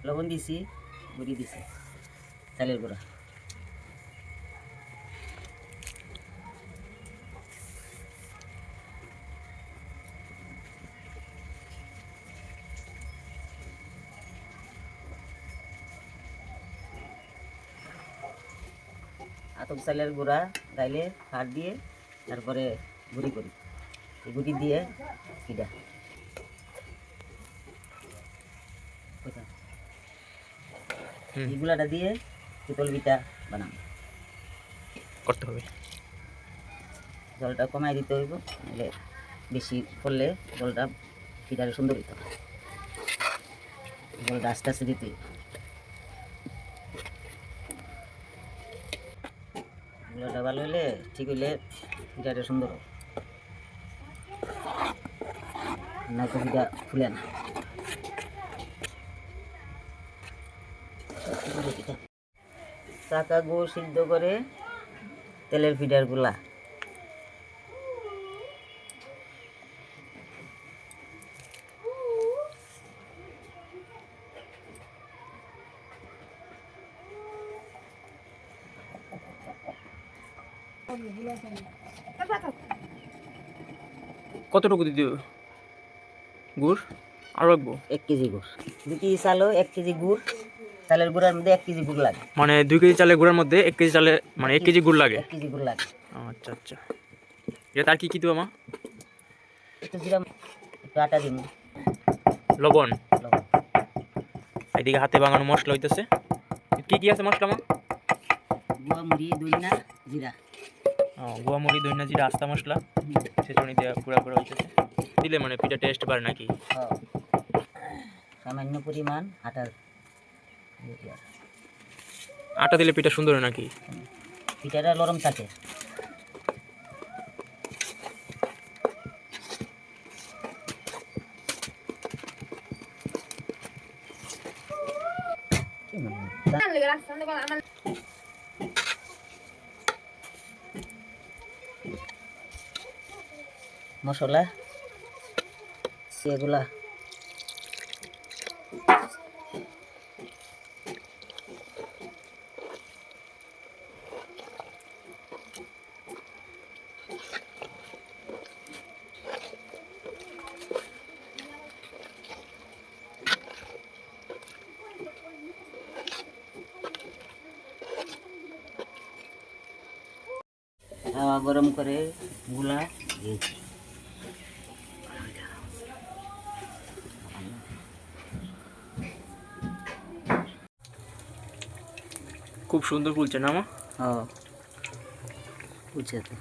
লবণ দিছি, গুঁড়ি দিছি, চালের গুঁড়া। আতপ চালের গুঁড়া গাইলে সার দিয়ে তারপরে গুঁড়ি করি, এই গুঁড়ি দিয়ে পিঠা এইগুলাটা দিয়ে চিতল পিঠা বানাবো। করতে হবে, জলটা কমাই দিতে হইব, নাহলে বেশি করলে জলটা পিঠাটা সুন্দর হইতে হবে। জলটা আস্তে আস্তে দিতে হইব, জলটা ভালো হইলে ঠিক হইলে পিঠাটা সুন্দর হবে, না তো পিঠা ফুলে না। চাকা গুড় সিদ্ধ করে তেলের পিঠার গুলা। কতটুকু দিতে হবে গুড়? আরো রাখবো 1 কেজি গুড়, 2 কেজি চালও 1 কেজি গুড়, চালের গুঁড়ার মধ্যে 1 কেজি গুড় লাগে। মানে 2 কেজি চালের গুঁড়ার মধ্যে 1 কেজি চালে মানে 1 কেজি গুড় লাগে। 1 কেজি গুড় লাগে। আচ্ছা আচ্ছা, এটা আর কি কি দেবো মা? একটু জিরা, একটু আটা দিন, লবণ। লবণ। এদিকে হাতে বানানো মশলা হইতেছে। কি কি আছে মশলা মা? গুয়া মুড়ি, দইনা, জিরা। গুয়া মুড়ি, দইনা, জিরা, আস্তা মশলা, ছেঁচড়ি দিয়ে গুঁড়া গুঁড়া হইতেছে। দিলে মানে পিঠা টেস্ট বাড়ে নাকি? সামান্য পরিমাণ আটা, আটা দিলে পিঠা সুন্দর হয় নাকি? পিঠাটা নরম থাকে। মশলা এগুলা হাওয়া গরম করে গুলা দিয়েছি। খুব সুন্দর ফুলছে না মা? হ্যাঁ, বুঝছে তো।